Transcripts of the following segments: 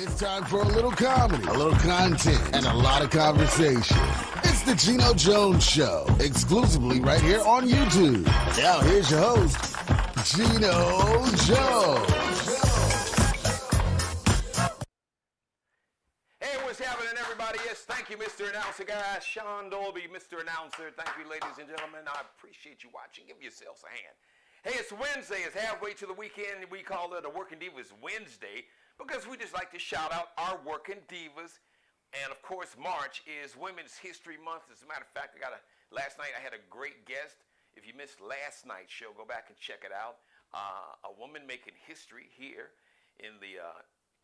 It's time for a little comedy, a little content, and a lot of conversation. It's the Geno Jones Show, exclusively right here on YouTube. Now here's your host, Geno Jones. Hey, what's happening, everybody? Yes, thank you, Mr. Announcer, guys. Sean Dolby, Mr. Announcer. Thank you, ladies and gentlemen. I appreciate you watching. Give yourselves a hand. Hey, it's Wednesday. It's halfway to the weekend. We call it a Working Divas Wednesday because we just like to shout out our working divas. And, of course, March is Women's History Month. As a matter of fact, last night I had a great guest. If you missed last night's show, go back and check it out. A woman making history here in the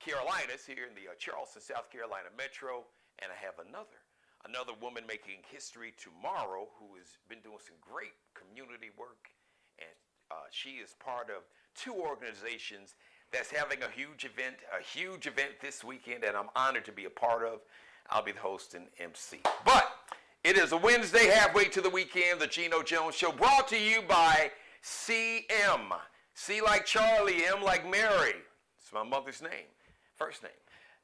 Carolinas, here in the Charleston, South Carolina metro. And I have another woman making history tomorrow who has been doing some great community work. And she is part of two organizations that's having a huge event this weekend, and I'm honored to be a part of. I'll be the host and MC. But it is a Wednesday, halfway to the weekend, the Geno Jones Show, brought to you by CM. C like Charlie, M like Mary. It's my mother's name, first name.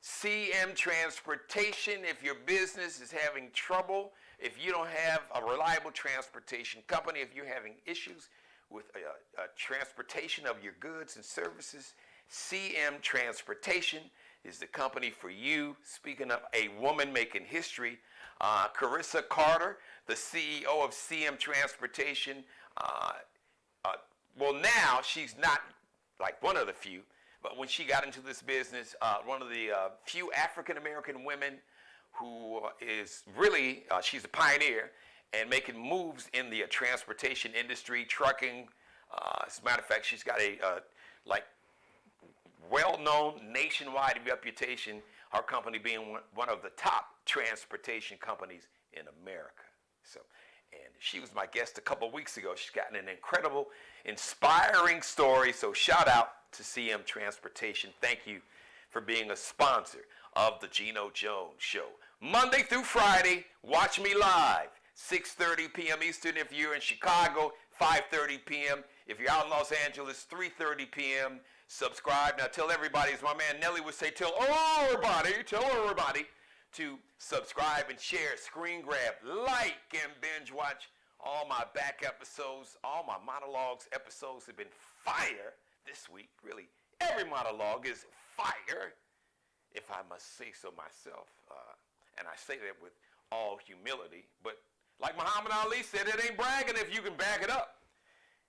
CM Transportation. If your business is having trouble, if you don't have a reliable transportation company, if you're having issues with transportation of your goods and services, CM Transportation is the company for you. Speaking of a woman making history, Carissa Carter, the CEO of CM Transportation, well, now she's not like one of the few, but when she got into this business, one of the few African-American women who is really, she's a pioneer and making moves in the transportation industry, trucking. As a matter of fact, she's got a well-known nationwide reputation, her company being one of the top transportation companies in America. And she was my guest a couple of weeks ago. She's gotten an incredible, inspiring story. So shout out to CM Transportation. Thank you for being a sponsor of the Geno Jones Show. Monday through Friday, watch me live, 6:30 p.m. Eastern if you're in Chicago, 5:30 p.m. If you're out in Los Angeles, 3:30 p.m. Subscribe. Now tell everybody, as my man Nelly would say, tell everybody to subscribe and share, screen grab, like, and binge watch all my back episodes. All my monologues episodes have been fire this week. Really, every monologue is fire, if I must say so myself. And I say that with all humility. But like Muhammad Ali said, it ain't bragging if you can back it up.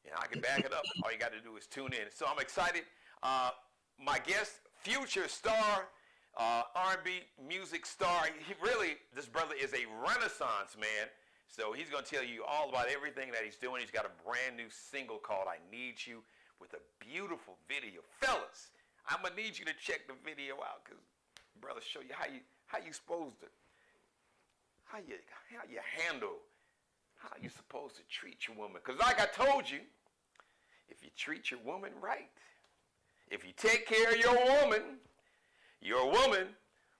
And I can back it up. All you got to do is tune in. So I'm excited. My guest, future star, R&B music star. This brother is a renaissance man. So he's going to tell you all about everything that he's doing. He's got a brand new single called I Need You with a beautiful video. Fellas, I'm going to need you to check the video out because brother show you how you supposed to, how you supposed to treat your woman. Because like I told you, if you treat your woman right, if you take care of your woman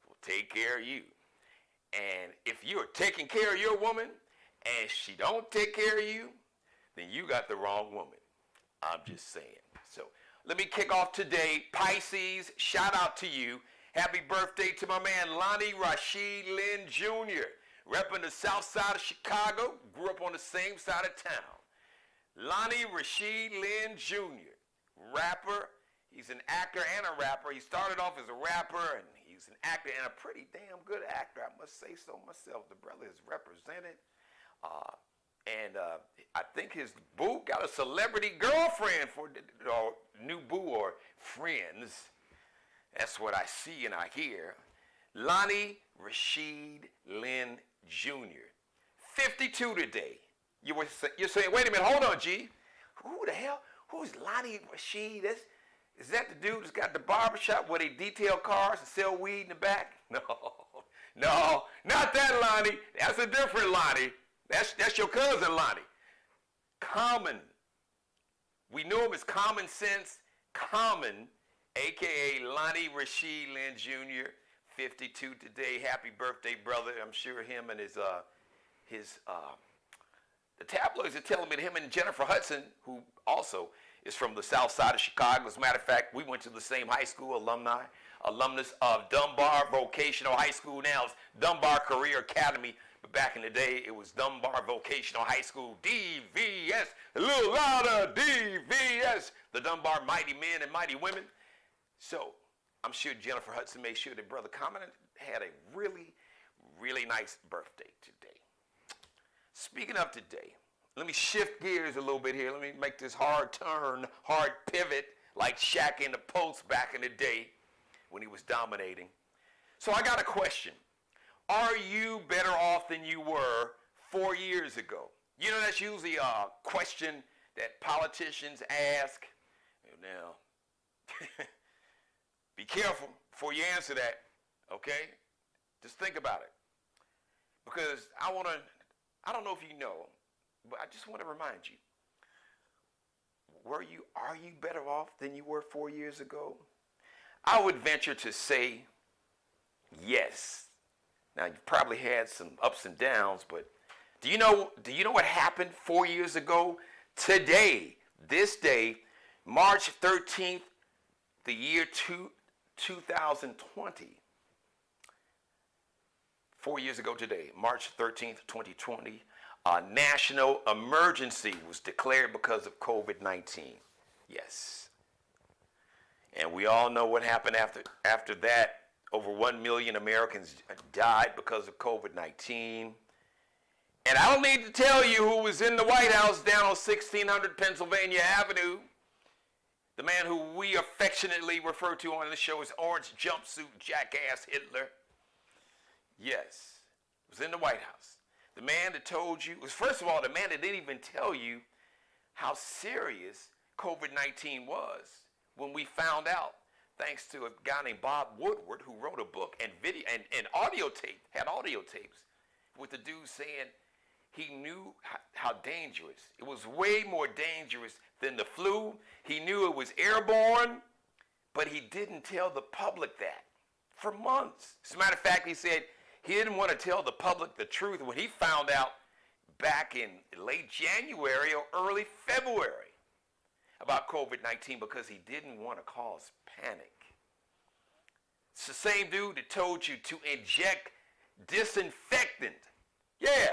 will take care of you. And if you're taking care of your woman and she don't take care of you, then you got the wrong woman. I'm just saying. So let me kick off today. Pisces, shout out to you. Happy birthday to my man Lonnie Rashid Lynn Jr., repping the south side of Chicago, grew up on the same side of town. Lonnie Rashid Lynn Jr., rapper. He's an actor and a rapper. He started off as a rapper, and he's an actor and a pretty damn good actor. I must say so myself. The brother is represented. And I think his boo got a celebrity girlfriend for new boo or friends. That's what I see and I hear. Lonnie Rashid Lynn Jr., 52 today. You're saying, wait a minute, hold on, G. Who the hell? Who's Lonnie Rashid? Is that the dude that's got the barbershop where they detail cars and sell weed in the back? No, not that Lonnie. That's a different Lonnie. That's your cousin Lonnie. Common. We know him as Common Sense. Common, a.k.a. Lonnie Rashid Lynn Jr., 52 today. Happy birthday, brother. I'm sure him and the tabloids are telling me that him and Jennifer Hudson, who also is from the south side of Chicago. As a matter of fact, we went to the same high school, alumni alumnus of Dunbar Vocational High School. Now it's Dunbar Career Academy, but back in the day it was Dunbar Vocational High School, DVS. A little louder, DVS. The Dunbar Mighty Men and Mighty Women. So I'm sure Jennifer Hudson made sure that Brother Common had a really, really nice birthday today. Speaking of today, let me shift gears a little bit here. Let me make this hard turn, hard pivot, like Shaq in the Post back in the day when he was dominating. So I got a question. Are you better off than you were 4 years ago? You know, that's usually a question that politicians ask. Now, be careful before you answer that, okay? Just think about it. Because I don't know if you know, but I just want to remind you, are you better off than you were 4 years ago? I would venture to say yes. Now, you've probably had some ups and downs, but do you know what happened 4 years ago? Today, this day, March 13th, the year 2020. 4 years ago today, March 13th, 2020, a national emergency was declared because of COVID-19. Yes. And we all know what happened after that. Over 1 million Americans died because of COVID-19. And I don't need to tell you who was in the White House down on 1600 Pennsylvania Avenue. The man who we affectionately refer to on the show as Orange Jumpsuit Jackass Hitler. Yes, was in the White House. The man that told you, was first of all, the man that didn't even tell you how serious COVID-19 was when we found out, thanks to a guy named Bob Woodward who wrote a book and video and audio tape, had audio tapes with the dude saying he knew how dangerous. It was way more dangerous than the flu. He knew it was airborne, but he didn't tell the public that for months. As a matter of fact, he said he didn't want to tell the public the truth when he found out back in late January or early February about COVID-19 because he didn't want to cause panic. It's the same dude that told you to inject disinfectant. Yeah,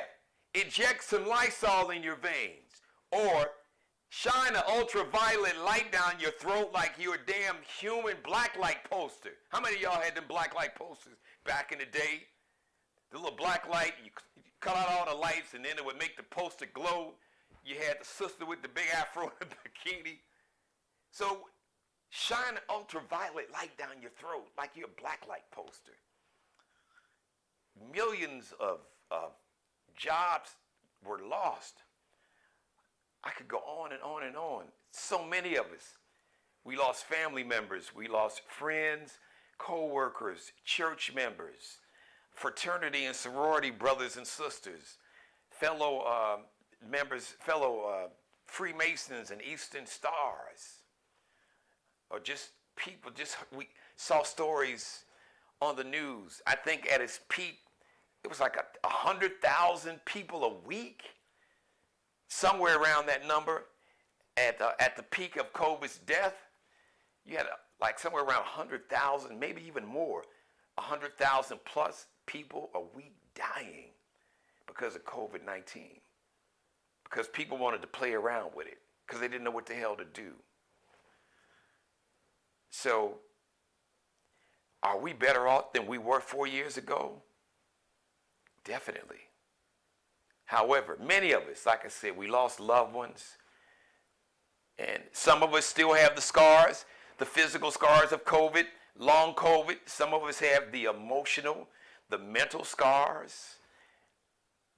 inject some Lysol in your veins or shine an ultraviolet light down your throat like you're a damn human blacklight poster. How many of y'all had them blacklight posters back in the day? The little black light, you cut out all the lights and then it would make the poster glow. You had the sister with the big afro in the bikini. So shine an ultraviolet light down your throat like you're a blacklight poster. Millions of jobs were lost. I could go on and on and on. So many of us. We lost family members. We lost friends, co-workers, church members, fraternity and sorority brothers and sisters, fellow members, fellow Freemasons and Eastern Stars, or just people. We saw stories on the news. I think at its peak, it was like 100,000 people a week, somewhere around that number. At the peak of COVID's death, you had like somewhere around 100,000, maybe even more, 100,000 plus people a week dying because of COVID-19. Because people wanted to play around with it because they didn't know what the hell to do. So, are we better off than we were 4 years ago? Definitely. However, many of us, like I said, we lost loved ones. And some of us still have the scars, the physical scars of COVID, long COVID. Some of us have the emotional, the mental scars.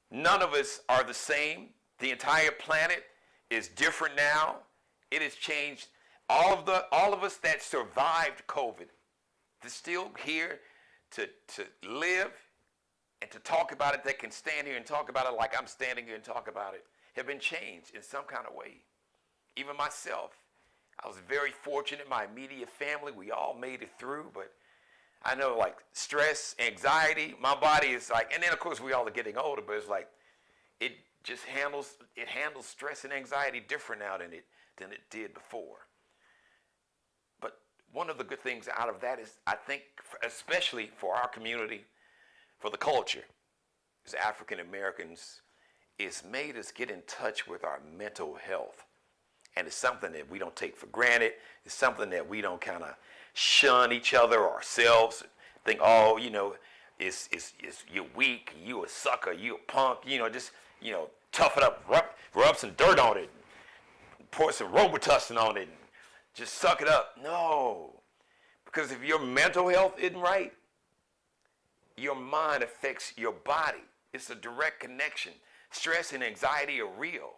None of us are the same. The entire planet is different now. It has changed. All of us that survived COVID, that's still here to live and to talk about it, that can stand here and talk about it like I'm standing here and talk about it, have been changed in some kind of way. Even myself, I was very fortunate. My immediate family, we all made it through, but I know like stress, anxiety, my body is like, and then of course we all are getting older, but it's like, it handles stress and anxiety different now than it did before. But one of the good things out of that is, I think, especially for our community, for the culture, as African Americans, it's made us get in touch with our mental health. And it's something that we don't take for granted. It's something that we don't kind of shun each other or ourselves. Think, oh, it's you're weak, you a sucker, you a punk, just, tough it up, rub some dirt on it, pour some Robitussin on it, and just suck it up. No. Because if your mental health isn't right, your mind affects your body. It's a direct connection. Stress and anxiety are real,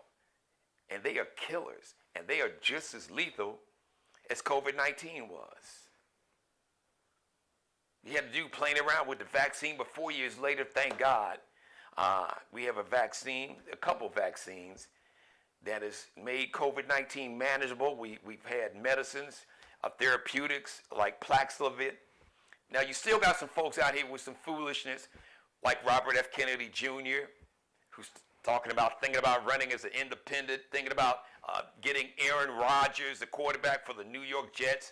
and they are killers, and they are just as lethal as COVID-19 was. You had to do playing around with the vaccine, but 4 years later, thank God, we have a vaccine, a couple vaccines that has made COVID-19 manageable. We've had medicines, therapeutics like Paxlovid. Now, you still got some folks out here with some foolishness, like Robert F. Kennedy Jr., who's thinking about running as an independent, thinking about getting Aaron Rodgers, the quarterback for the New York Jets,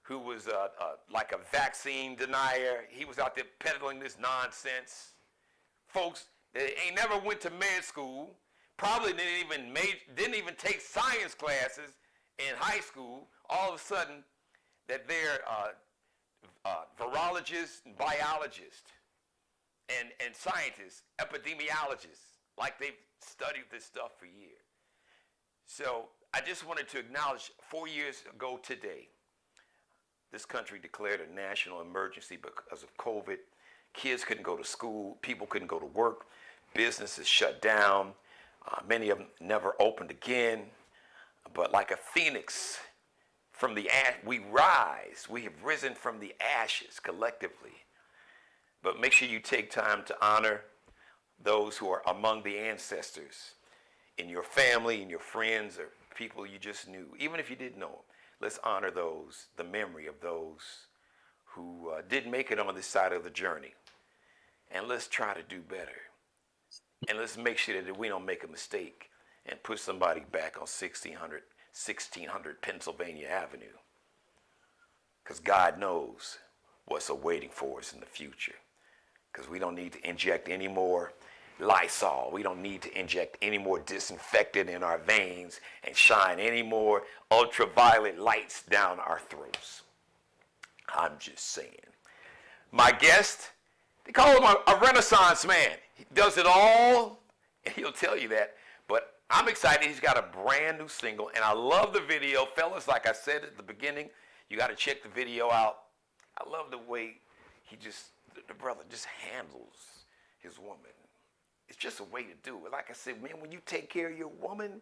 who was like a vaccine denier. He was out there peddling this nonsense. Folks that ain't never went to med school, probably didn't even take science classes in high school. All of a sudden, that they're virologists and biologists and scientists, epidemiologists, like they've studied this stuff for years. So I just wanted to acknowledge 4 years ago today, this country declared a national emergency because of COVID. Kids couldn't go to school, people couldn't go to work, businesses shut down, many of them never opened again. But like a phoenix from the ash, we rise. We have risen from the ashes collectively. But make sure you take time to honor those who are among the ancestors in your family, in your friends, or people you just knew, even if you didn't know them. Let's honor those, the memory of those who didn't make it on this side of the journey. And let's try to do better. And let's make sure that we don't make a mistake and put somebody back on 1600 Pennsylvania Avenue. Because God knows what's awaiting for us in the future. Because we don't need to inject any more Lysol. We don't need to inject any more disinfectant in our veins and shine any more ultraviolet lights down our throats. I'm just saying. My guest, they call him a Renaissance man. He does it all, and he'll tell you that. But I'm excited. He's got a brand new single, and I love the video. Fellas, like I said at the beginning, you got to check the video out. I love the way the brother just handles his woman. It's just a way to do it. Like I said, man, when you take care of your woman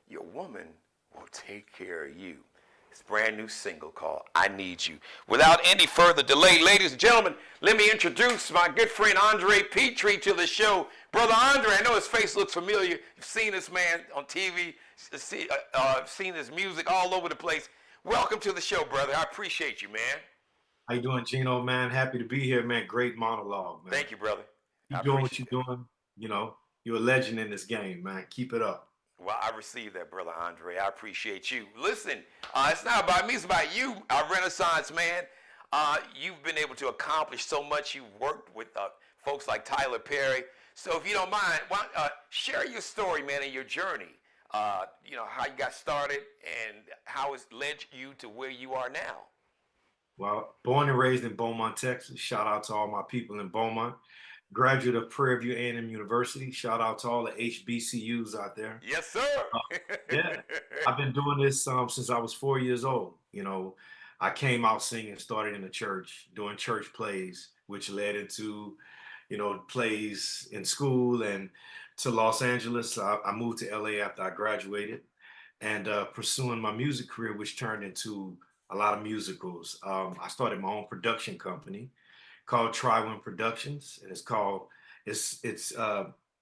will take care of you. It's a brand new single called I Need You. Without any further delay, ladies and gentlemen, let me introduce my good friend Andre Pitre to the show. Brother Andre, I know his face looks familiar. You've seen this man on TV, seen his music all over the place. Welcome to the show, brother. I appreciate you, man. How you doing, Geno, man? Happy to be here, man. Great monologue, man. Thank you, brother. Keep doing what you're doing. You're a legend in this game, man. Keep it up. Well, I received that, Brother Andre. I appreciate you. Listen, it's not about me, it's about you, our Renaissance man. You've been able to accomplish so much. You've worked with folks like Tyler Perry. So if you don't mind, share your story, man, and your journey. How you got started and how it's led you to where you are now. Well, born and raised in Beaumont, Texas. Shout out to all my people in Beaumont. Graduate of Prairie View A&M University. Shout out to all the HBCUs out there. Yes, sir. Yeah, I've been doing this since I was 4 years old. I came out singing, started in the church, doing church plays, which led into, plays in school and to Los Angeles. I moved to LA after I graduated and pursuing my music career, which turned into a lot of musicals. I started my own production company called Try-Win Productions, and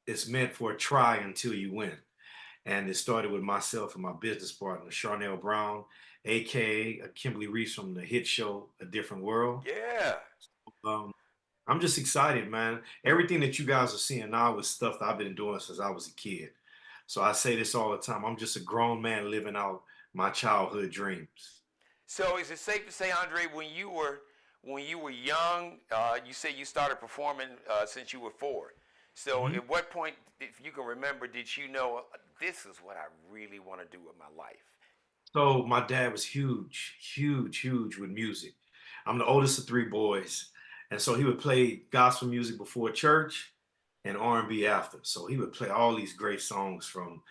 it's meant for try until you win. And it started with myself and my business partner, Charnel Brown, aka Kimberly Reese from the hit show A Different World. Yeah. I'm just excited, man. Everything that you guys are seeing now is stuff that I've been doing since I was a kid. So I say this all the time. I'm just a grown man living out my childhood dreams. So is it safe to say, Andre, when you were young, you say you started performing since you were 4. So Mhm. at what point, if you can remember, did you know this is what I really want to do with my life? So my dad was huge, huge, huge with music. I'm the oldest of 3 boys, and so he would play gospel music before church and R&B after. So he would play all these great songs from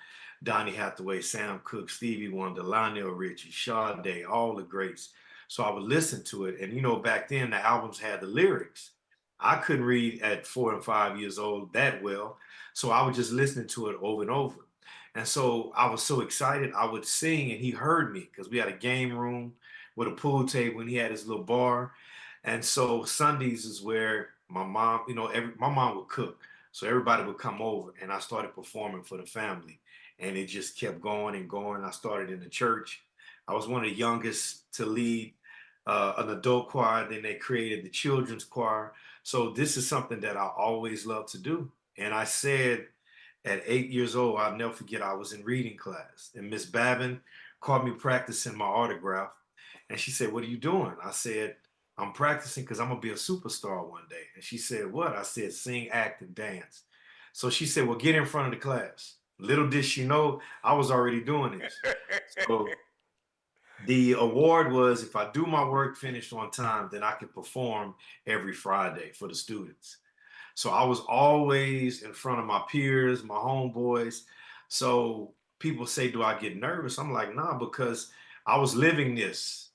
Donny Hathaway, Sam Cooke, Stevie Wonder, Lionel Richie, Sade, all the greats. So I would listen to it, and back then the albums had the lyrics. I couldn't read at 4 and 5 years old that well, so I was just listening to it over and over. And so I was so excited. I would sing, and he heard me because we had a game room with a pool table, and he had his little bar. And so Sundays is where my mom, my mom would cook. So everybody would come over, and I started performing for the family. And it just kept going and going. I started in the church. I was one of the youngest to lead an adult choir. Then they created the children's choir. So this is something that I always loved to do. And I said, at 8 years old, I'll never forget, I was in reading class and Miss Babin caught me practicing my autograph. And she said, "What are you doing?" I said, "I'm practicing because I'm going to be a superstar one day." And she said, "What?" I said, "Sing, act, and dance." So she said, "Well, get in front of the class." Little did she know I was already doing this. So the award was, if I do my work finished on time, then I can perform every Friday for the students. So I was always in front of my peers, my homeboys. So people say, "Do I get nervous?" I'm like, nah, because I was living this,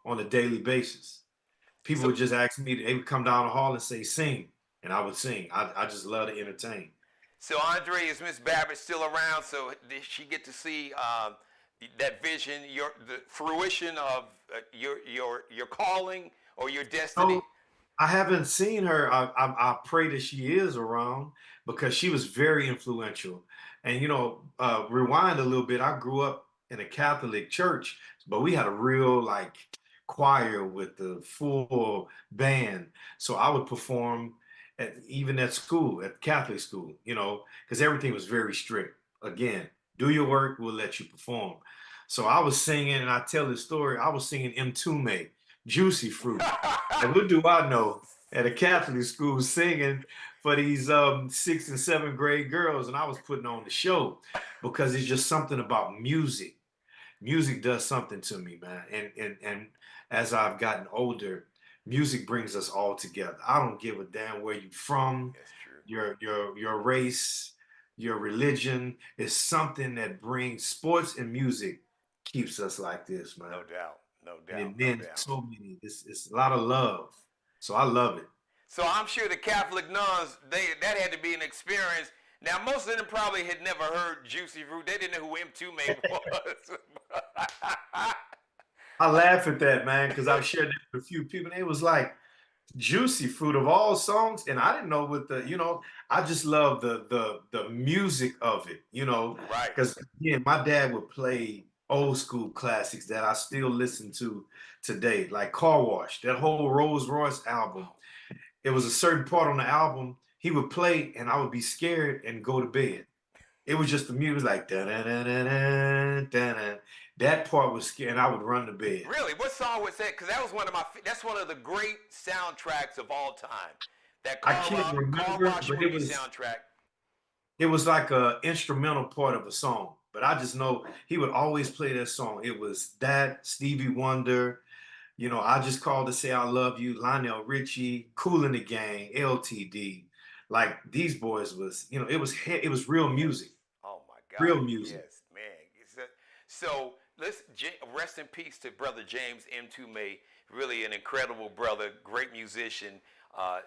on a daily basis. People So would just ask me, they would come down the hall and say, "Sing." And I would sing. I just love to entertain. So Andre, is Miss Babbitt still around? So did she get to see that vision, the fruition of your calling or your destiny? So I haven't seen her. I pray that she is around because she was very influential. And rewind a little bit. I grew up in a Catholic church, but we had a real like choir with the full band. So I would perform even at school, at Catholic school, because everything was very strict. Again, do your work, we'll let you perform. So I was singing, and I tell this story. I was singing Mtume, Juicy Fruit. And what do I know? At a Catholic school singing for these 6th and 7th grade girls, and I was putting on the show because it's just something about music. Music does something to me, man. And as I've gotten older, music brings us all together. I don't give a damn where you're from, That's true. your race, your religion. Is something that brings sports and music keeps us like this, man. No doubt. No doubt. And No then doubt. so many, it's a lot of love. So I love it. So I'm sure the Catholic nuns, that had to be an experience. Now most of them probably had never heard Juicy Fruit. They didn't know who M2 was. I laugh at that, man, because I've shared that with a few people. And it was like Juicy Fruit of all songs, and I didn't know what I just love the music of it, Right. because again, my dad would play old school classics that I still listen to today, like Car Wash, that whole Rolls Royce album. It was a certain part on the album he would play, and I would be scared and go to bed. It was just the music like da da da da da da. That part was scary, and I would run to bed. Really? What song was that? Because that was that's one of the great soundtracks of all time. That I can't Car remember, Wash but movie soundtrack. it was like a instrumental part of a song. But I just know he would always play that song. It was that Stevie Wonder, I Just Called to Say I Love You, Lionel Richie, Kool and the Gang, LTD. Like these boys was, it was real music, Oh my God! real music. Yes, man. So let's rest in peace to brother James M2 Really an incredible brother, great musician,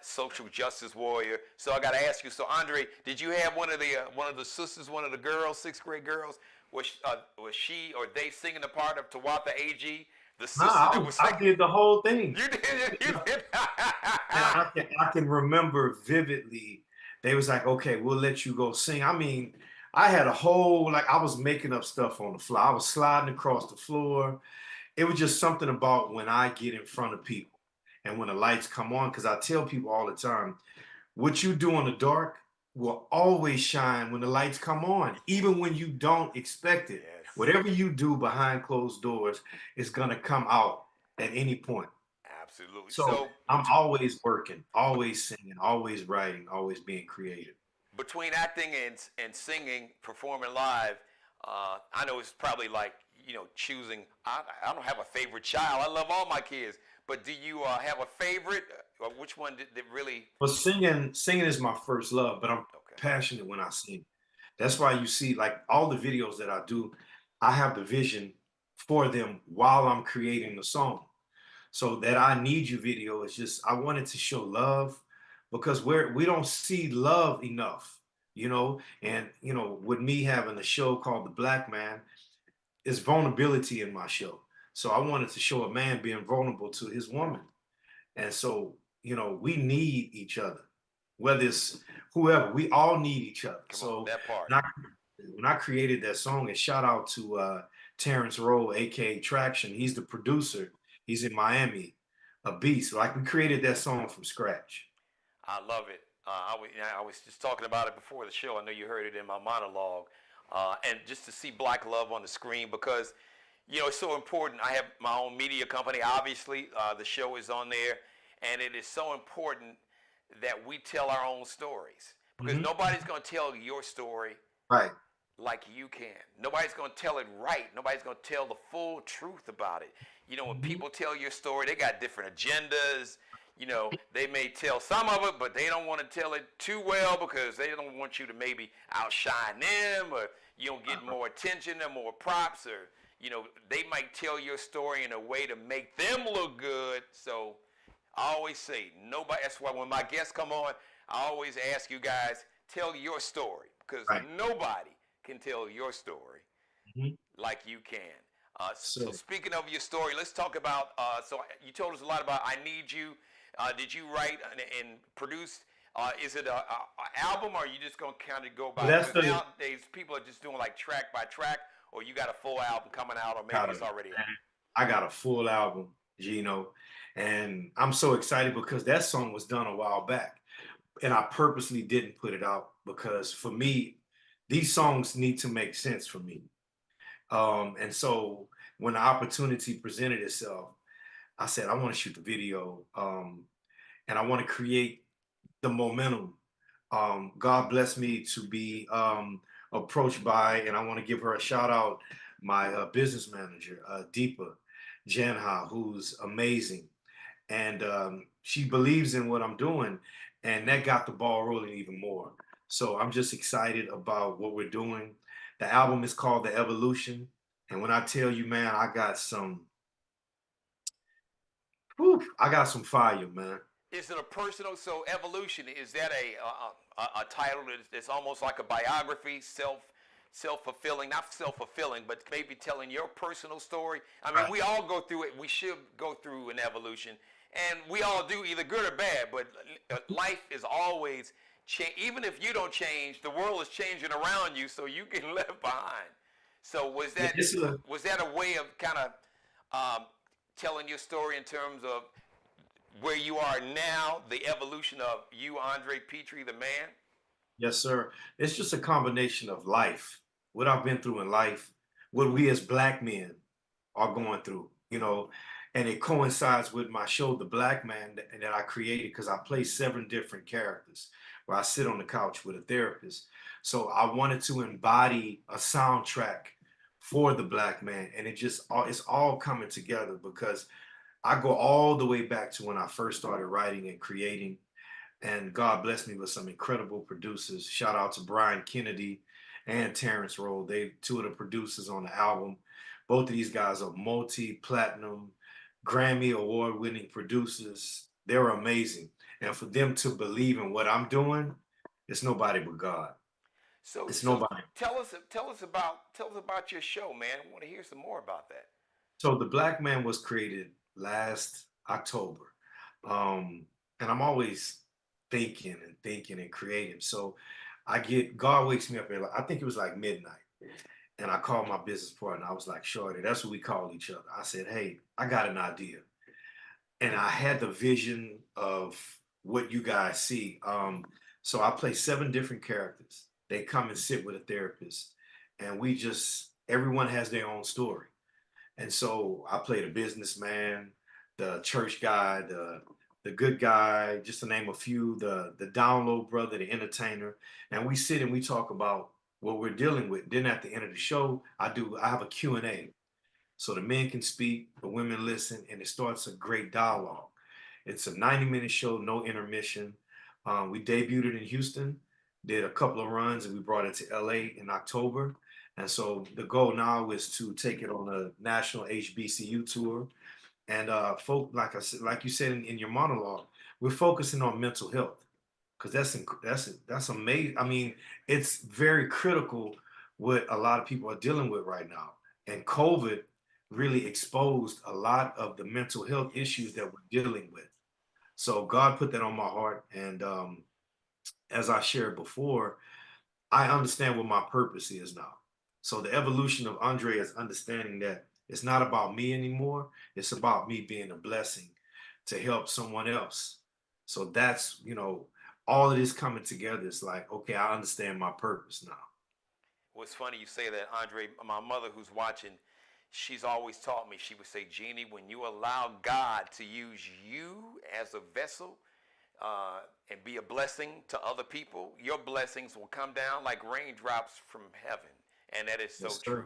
social justice warrior. So I got to ask you. So Andre, did you have one of the sisters, one of the girls, 6th grade girls? Was she or they singing the part of Tawatha AG? The sister that Nah, was I singing. did the whole thing. You did. You did. And I can remember vividly. They was like, "Okay, we'll let you go sing." I mean, I had a whole like I was making up stuff on the fly. I was sliding across the floor. It was just something about when I get in front of people and when the lights come on, because I tell people all the time, what you do in the dark will always shine when the lights come on, even when you don't expect it. Yes. Whatever you do behind closed doors is gonna come out at any point. Absolutely. So I'm always working, always singing, always writing, always being creative. Between acting and singing, performing live, I know it's probably like choosing. I don't have a favorite child. I love all my kids, but do you have a favorite? Or which one did really? But singing is my first love, but I'm Okay. passionate when I sing. That's why you see like all the videos that I do, I have the vision for them while I'm creating the song. So that I Need You video is just I wanted to show love because we don't see love enough, and with me having a show called The Black Man, is vulnerability in my show. So I wanted to show a man being vulnerable to his woman. And so, we need each other. Whether it's whoever, we all need each other. Come on, So that part. when I created that song, and shout out to Terrence Rowe, aka Traction. He's the producer. He's in Miami, a beast. Like we created that song from scratch. I love it. I was just talking about it before the show. I know you heard it in my monologue. And just to see black love on the screen because, it's so important. I have my own media company, obviously. The show is on there. And it is so important that we tell our own stories because nobody's going to tell your story Right. like you can. Nobody's going to tell it right. Nobody's going to tell the full truth about it. When people tell your story, they got different agendas. They may tell some of it, but they don't want to tell it too well because they don't want you to maybe outshine them or you don't get more attention or more props or, they might tell your story in a way to make them look good. So I always say, nobody, that's why when my guests come on, I always ask you guys, tell your story because nobody can tell your story like you can. So speaking of your story, let's talk about, so you told us a lot about I Need You. Did you write and produce? Is it a album or are you just going to kind of go by? Because nowadays people are just doing like track by track or you got a full album coming out or maybe it's already out. I got a full album, Geno, and I'm so excited because that song was done a while back. And I purposely didn't put it out because for me, these songs need to make sense for me. And so when the opportunity presented itself, I said, I want to shoot the video and I want to create the momentum. God bless me to be approached by, and I want to give her a shout out, my business manager, Deepa Janha, who's amazing. And she believes in what I'm doing, and that got the ball rolling even more. So I'm just excited about what we're doing. The album is called The Evolution. And when I tell you, man, I got some fire, man. Is it a personal? So evolution is that a title that's almost like a biography, self-fulfilling, not self-fulfilling, but maybe telling your personal story. I mean, we all go through it. We should go through an evolution, and we all do, either good or bad. But life is always even if you don't change, the world is changing around you, so you get left behind. So was that a way of kind of telling your story in terms of where you are now, the evolution of you, Andre Pitre, the man? Yes, sir. It's just a combination of life, what I've been through in life, what we as black men are going through, and it coincides with my show, The Black Man, that I created because I play 7 different characters where I sit on the couch with a therapist. So I wanted to embody a soundtrack for the black man, and it's all coming together because I go all the way back to when I first started writing and creating, and God blessed me with some incredible producers. Shout out to Brian Kennedy and Terrence Rowe. They 2 of the producers on the album. Both of these guys are multi-platinum, Grammy award-winning producers. They're amazing. And for them to believe in what I'm doing, it's nobody but God. So, it's nobody. Tell us about your show, man. I want to hear some more about that. So The Black Man was created last October. And I'm always thinking and creative. So God wakes me up at, I think it was like midnight. And I called my business partner. I was like, Shorty, that's what we call each other. I said, hey, I got an idea. And I had the vision of what you guys see. So I play 7 different characters. They come and sit with a therapist. And we just everyone has their own story. And so I play the businessman, the church guy, the good guy, just to name a few, the down low brother, the entertainer. And we sit and we talk about what we're dealing with. Then at the end of the show, I have a Q&A. So the men can speak, the women listen, and it starts a great dialogue. It's a 90-minute show, no intermission. We debuted it in Houston, did a couple of runs, and we brought it to LA in October. And so the goal now is to take it on a national HBCU tour. And like I said, like you said in your monologue, we're focusing on mental health because that's amazing. I mean, it's very critical what a lot of people are dealing with right now. And COVID really exposed a lot of the mental health issues that we're dealing with. So God put that on my heart, and as I shared before, I understand what my purpose is now. So the evolution of Andre is understanding that it's not about me anymore. It's about me being a blessing to help someone else. So that's, all of this coming together. It's like, okay, I understand my purpose now. Well, it's funny you say that, Andre. My mother, who's watching, she's always taught me, she would say, Jeannie, when you allow God to use you as a vessel and be a blessing to other people, your blessings will come down like raindrops from heaven. And that is so Yes, true.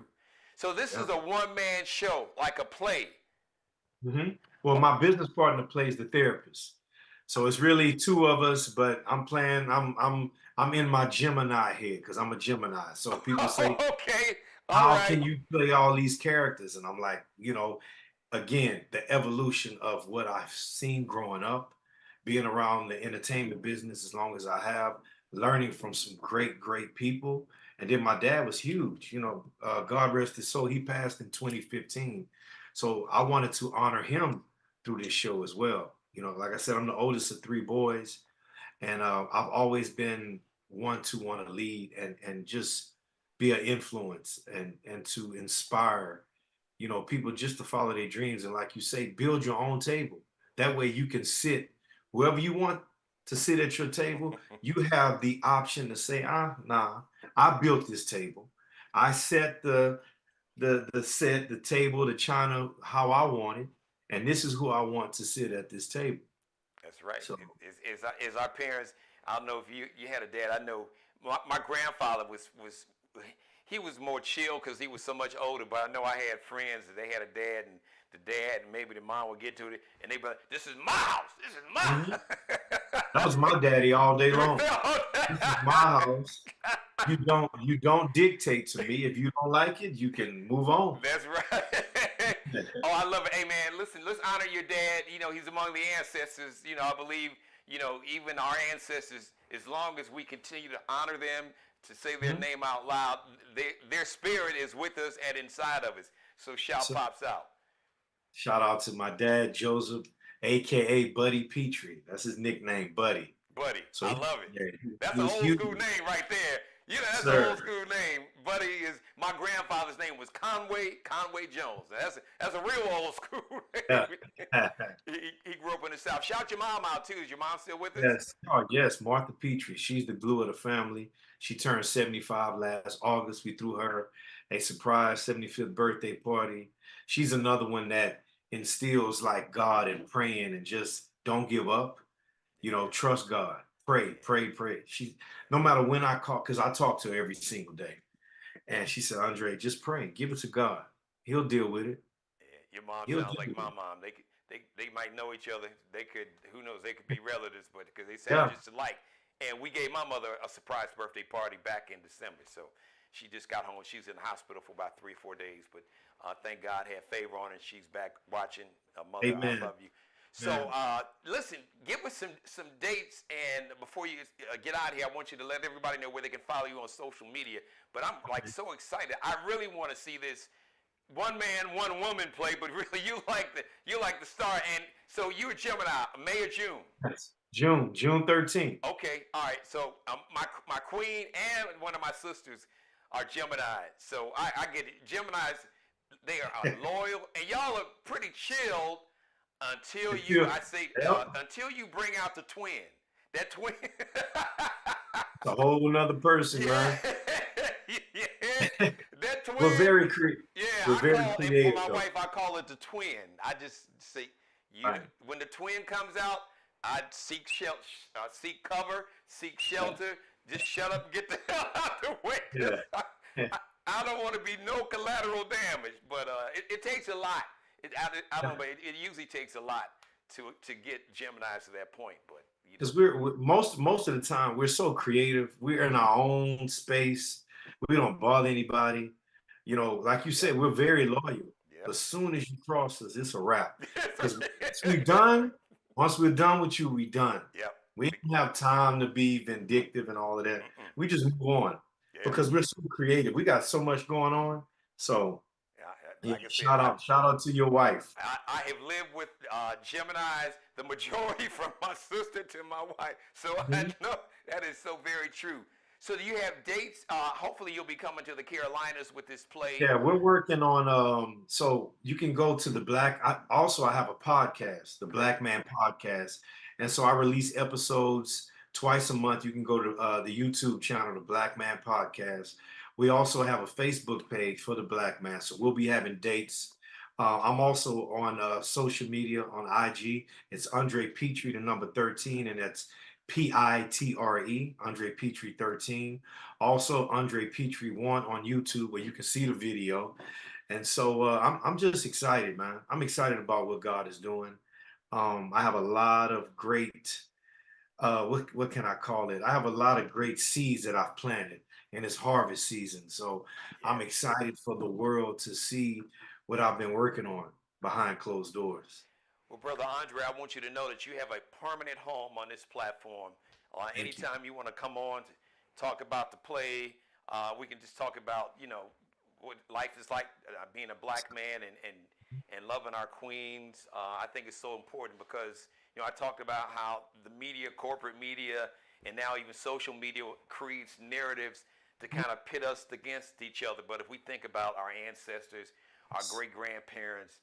So this is a one-man show, like a play. Mm-hmm. Well, my business partner plays the therapist. So it's really two of us, but I'm in my Gemini head because I'm a Gemini. So people say, Okay, all how right. can you play all these characters? And I'm like, again, the evolution of what I've seen growing up, being around the entertainment business as long as I have, learning from some great, great people. And then my dad was huge, God rest his soul. He passed in 2015. So I wanted to honor him through this show as well. Like I said, I'm the oldest of three boys, and I've always been one to want to lead and just be an influence and to inspire, people just to follow their dreams. And like you say, build your own table. That way you can sit wherever you want to sit at your table. You have the option to say, nah, I built this table. I set the set, the table, the china, how I want it, and this is who I want to sit at this table. That's right. So Is our parents? I don't know if you had a dad. I know my grandfather was he was more chill because he was so much older. But I know I had friends that they had a dad, and the dad and maybe the mom would get to it, and they be like, "This is my house. This is my." Mm-hmm. That was my daddy all day long. This is my house. You don't dictate to me. If you don't like it, you can move on. That's right. Oh, I love it. Hey, man, listen, let's honor your dad. He's among the ancestors. I believe, even our ancestors, as long as we continue to honor them, to say their name out loud, their spirit is with us and inside of us. So shout pops out. Shout out to my dad, Joseph, a.k.a. Buddy Pitre. That's his nickname, Buddy. Buddy. So I love it. Yeah, that's an old school name right there. That's an old school name. Buddy my grandfather's name was Conway Jones. That's a real old school name. he grew up in the South. Shout your mom out too. Is your mom still with us? Yes. Oh, yes, Martha Pitre. She's the glue of the family. She turned 75 last August. We threw her a surprise 75th birthday party. She's another one that instills like God and praying and just don't give up. Trust God. Pray. No matter when I call, because I talk to her every single day. And she said, Andre, just pray. Give it to God. He'll deal with it. Yeah, your mom sounds like my mom. They might know each other. They could, who knows, they could be relatives, but because they sound just alike. And we gave my mother a surprise birthday party back in December. So she just got home. She was in the hospital for about 3 or 4 days. But thank God had favor on her, and she's back watching. Mother, Amen. I love you. So listen, give us some dates, and before you get out of here, I want you to let everybody know where they can follow you on social media. But I'm so excited. I really want to see this one man, one woman play. But really, you like the star. And so you're Gemini, May or June? Yes. June 13th. Okay, all right. So my queen and one of my sisters are Gemini. So I get it. Geminis, they are loyal, and y'all are pretty chilled. Until you bring out the twin. That twin. It's a whole nother person, man. Yeah. That twin we're twin. very creative. Yeah, We're I very call it for creative my though. wife. I call it the twin. I just say you Right. when the twin comes out, I seek cover, seek shelter. Just shut up and get the hell out the way. 'Cause Yeah. Yeah. I don't want to be no collateral damage. But it takes a lot. I don't know, but it usually takes a lot to get Gemini to that point. But you know, Because most of the time we're so creative. We're in our own space. We don't bother anybody. You know, like you yep, said, we're very loyal. yep. But as soon as you cross us, it's a wrap. Because once we're done with you, we done. Yep. We don't have time to be vindictive and all of that. Mm-mm. We just move on Yeah. because we're so creative. We got so much going on. So Yeah. yeah, Like I said, shout out to your wife. I have lived with Geminis, the majority from my sister to my wife. So I Mhm. know that is so very true. So do you have dates? Hopefully you'll be coming to the Carolinas with this play. Yeah, we're working on so you can go to I have a podcast, the Great. Black Man Podcast. And so I release episodes twice a month. You can go to the YouTube channel, the Black Man Podcast. We also have a Facebook page for the Black Man. So we'll be having dates. I'm also on social media on IG. It's Andre Pitre, the number 13, and that's Pitre, Andre Pitre 13. Also, Andre Pitre 1 on YouTube where you can see the video. And so I'm just excited, man. I'm excited about what God is doing. I have a lot of great what can I call it? I have a lot of great seeds that I've planted and it's harvest season. So I'm Yeah. excited for the world to see what I've been working on behind closed doors. Well, Brother Andre, I want you to know that you have a permanent home on this platform. Thank you. Anytime you want to come on to talk about the play, we can just talk about, what life is like being a black man and loving our queens. I think it's so important because, I talked about how the media, corporate media, and now even social media creates narratives to kind of pit us against each other. But if we think about our ancestors, our great grandparents,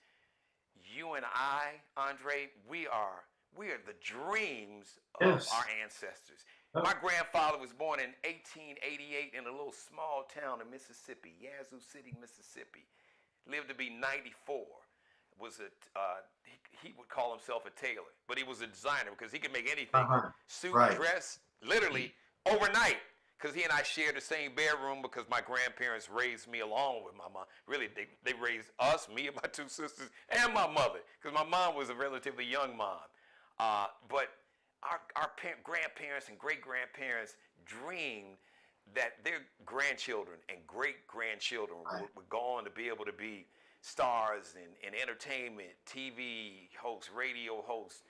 you and I, Andre, we are the dreams of Yes. our ancestors. Oh, My grandfather was born in 1888 in a little small town in Mississippi, Yazoo City, Mississippi. Lived to be 94. Was a he would call himself a tailor, but he was a designer because he could make anything, uh-huh. suit, Right. dress, literally overnight. Because he and I shared the same bedroom because my grandparents raised me along with my mom. Really, they raised us, me and my two sisters, and my mother. Because my mom was a relatively young mom. But our grandparents and great-grandparents dreamed that their grandchildren and great-grandchildren Right. would go on to be able to be stars in entertainment, TV hosts, radio hosts,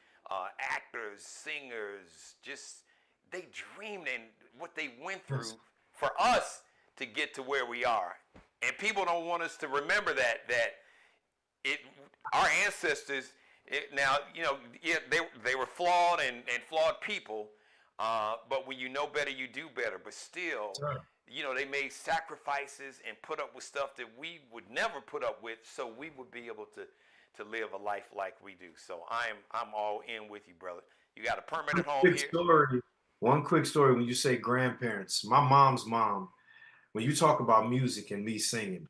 actors, singers, just they dreamed and what they went through Yes. for us to get to where we are. And people don't want us to remember that it our ancestors now, yeah, they were flawed and flawed people, but when you know better, you do better. But still, Sure. they made sacrifices and put up with stuff that we would never put up with, so we would be able to live a life like we do. So I'm all in with you, brother. You got a permanent home Quick here. story. One quick story when you say grandparents. My mom's mom, when you talk about music and me singing,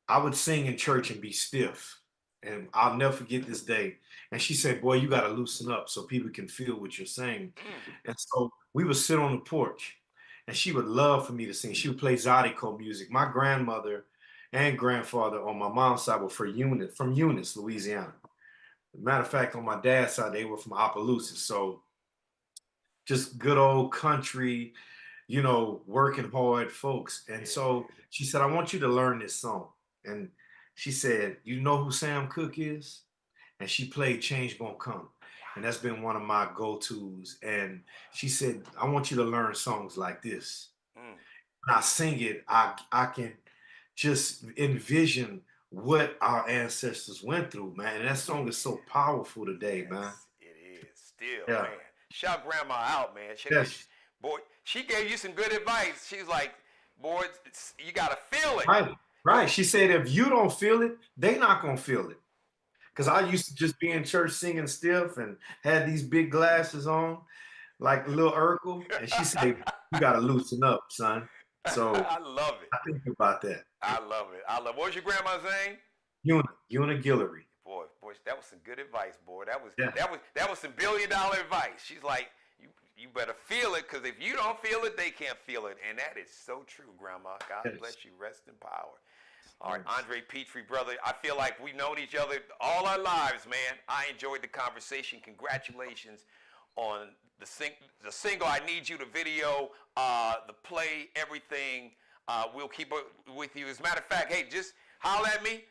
I would sing in church and be stiff. And I'll never forget this day. And she said, "Boy, you got to loosen up so people can feel what you're saying." Mm. And so we would sit on the porch and she would love for me to sing. She would play Zydeco music. My grandmother and grandfather on my mom's side were from Eunice, Louisiana. Matter of fact, on my dad's side, they were from Opelousas. So just good old country, working hard folks. And so she said, "I want you to learn this song." And she said, "You know who Sam Cooke is?" And she played Change Gonna Come. And that's been one of my go-tos. And she said, "I want you to learn songs like this." Mm. When I sing it, I can just envision what our ancestors went through, man. And that song is so powerful today, man. Yes, it is. Still, Yeah. man. Shout grandma out, man. Yes. Boy, she gave you some good advice. She's like, boy, you got to feel it. Right. Right. She said, if you don't feel it, they not gonna feel it. Because I used to just be in church singing stiff and had these big glasses on, like little Urkel. And she said, "You gotta loosen up, son." So I love it. I think about that. I love it. I love it. What was your grandma's name? Una Guillory. Boy, that was some good advice, boy. Yeah. That was some $1 billion advice. She's like, you better feel it, because if you don't feel it, they can't feel it. And that is so true, Grandma. God Yes. bless you. Rest in power. All right, Andre Pitre, brother, I feel like we've known each other all our lives, man. I enjoyed the conversation. Congratulations on the single, I Need You, the video, the play, everything. We'll keep it with you. As a matter of fact, hey, just holler at me.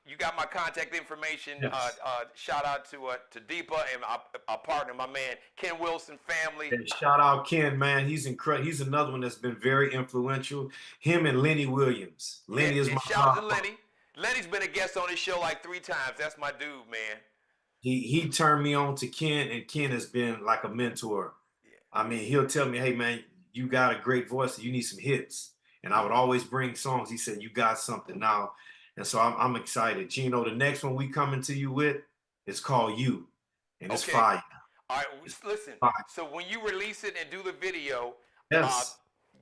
You got my contact information. Yes. Shout out to Deepa and our partner, my man, Ken Wilson family. And shout out Ken, man. He's incredible. He's another one that's been very influential. Him and Lenny Williams. Lenny is my shout out to Lenny. Lenny's been a guest on this show like 3 times. That's my dude, man. He turned me on to Ken, and Ken has been like a mentor. Yeah. I mean, he'll tell me, hey, man, you got a great voice. You need some hits. And I would always bring songs. He said, you got something now. And so I'm excited. Geno, the next one we coming to you with is called You. And it's fire. All right, listen. So when you release it and do the video, yes,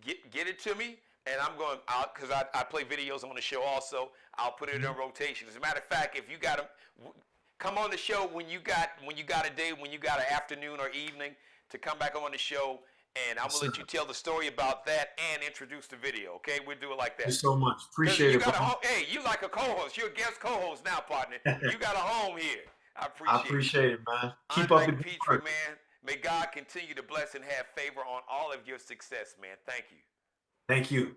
get it to me. And I'm going out, because I play videos on the show also. I'll put it in rotation. As a matter of fact, if you got to come on the show when you got a day, when you got an afternoon or evening to come back on the show, and I'm going to let you tell the story about that and introduce the video, okay? We'll do it like that. Thank you so much. Appreciate it. Hey, you like a co-host. You're a guest co-host now, partner. You got a home here. I appreciate it, man. Keep Andre up the Pitre, man. May God continue to bless and have favor on all of your success, man. Thank you. Thank you.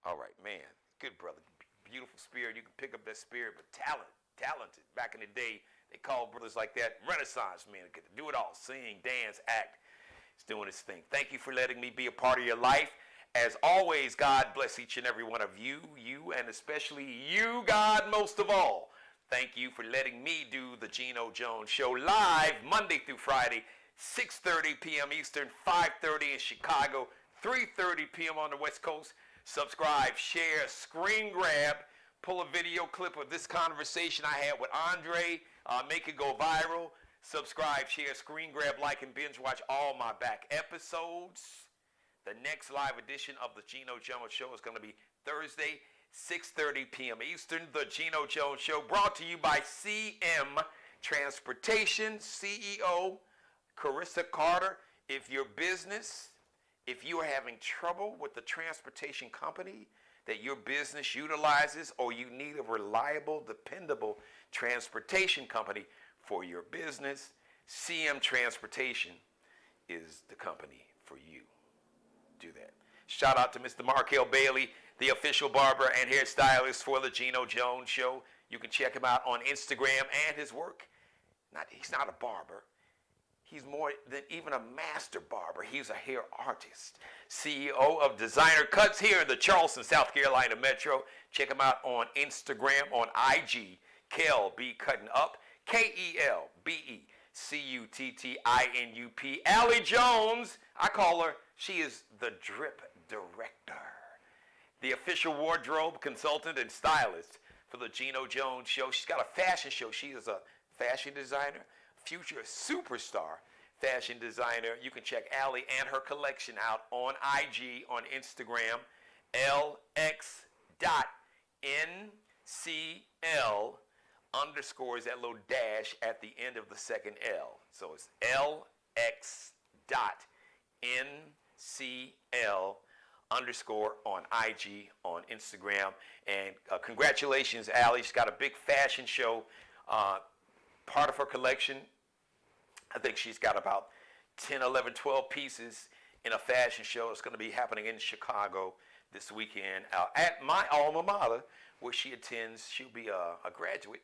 All right, man. Good brother. Beautiful spirit. You can pick up that spirit, but talented. Back in the day, they called brothers like that Renaissance men. Could do it all. Sing, dance, act. He's doing his thing. Thank you for letting me be a part of your life. As always, God bless each and every one of you, and especially you, God, most of all. Thank you for letting me do the Geno Jones Show live Monday through Friday, 6:30 p.m. Eastern, 5:30 in Chicago, 3:30 p.m. on the West Coast. Subscribe, share, screen grab, pull a video clip of this conversation I had with Andre, make it go viral. Subscribe, share, screen grab, like, and binge watch all my back episodes. The next live edition of the Geno Jones Show is going to be Thursday, 6:30 p.m. Eastern. The Geno Jones Show brought to you by CM Transportation, CEO Carissa Carter. If your business, if you are having trouble with the transportation company that your business utilizes, or you need a reliable, dependable transportation company for your business, CM Transportation is the company for you. Do that. Shout out to Mr. Markel Bailey, the official barber and hairstylist for the Geno Jones Show. You can check him out on Instagram and his work. He's not a barber. He's more than even a master barber. He's a hair artist. CEO of Designer Cuts here in the Charleston, South Carolina metro. Check him out on Instagram, on IG, Kel B Cutting Up, KELBECUTTINUP. Allie Jones, I call her, she is the drip director, the official wardrobe consultant and stylist for the Geno Jones Show. She's got a fashion show. She is a fashion designer, future superstar fashion designer. You can check Allie and her collection out on IG, on Instagram, LX.NCL underscores that little dash at the end of the second L. So it's LX.NCL underscore on IG, on Instagram. And congratulations, Allie. She's got a big fashion show. Part of her collection, I think she's got about 10, 11, 12 pieces in a fashion show. It's going to be happening in Chicago this weekend at my alma mater, where she attends. She'll be a graduate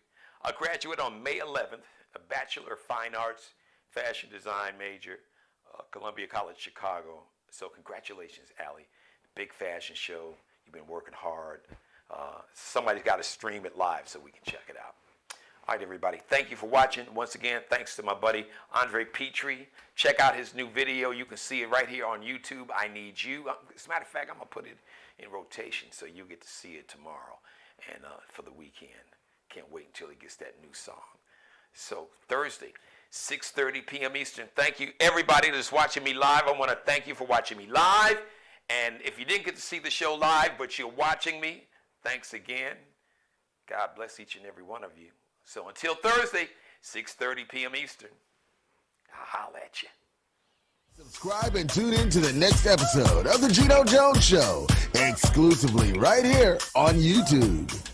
on May 11th, a Bachelor of Fine Arts, Fashion Design major, Columbia College, Chicago. So congratulations, Allie. Big fashion show. You've been working hard. Somebody's got to stream it live so we can check it out. All right, everybody. Thank you for watching. Once again, thanks to my buddy, Andre Pitre. Check out his new video. You can see it right here on YouTube, I Need You. As a matter of fact, I'm going to put it in rotation so you get to see it tomorrow and for the weekend. Can't wait until he gets that new song. So Thursday, 6:30 p.m. Eastern. Thank you, everybody that's watching me live. I want to thank you for watching me live. And if you didn't get to see the show live, but you're watching me, thanks again. God bless each and every one of you. So until Thursday, 6:30 p.m. Eastern, I'll holler at you. Subscribe and tune in to the next episode of The Geno Jones Show, exclusively right here on YouTube.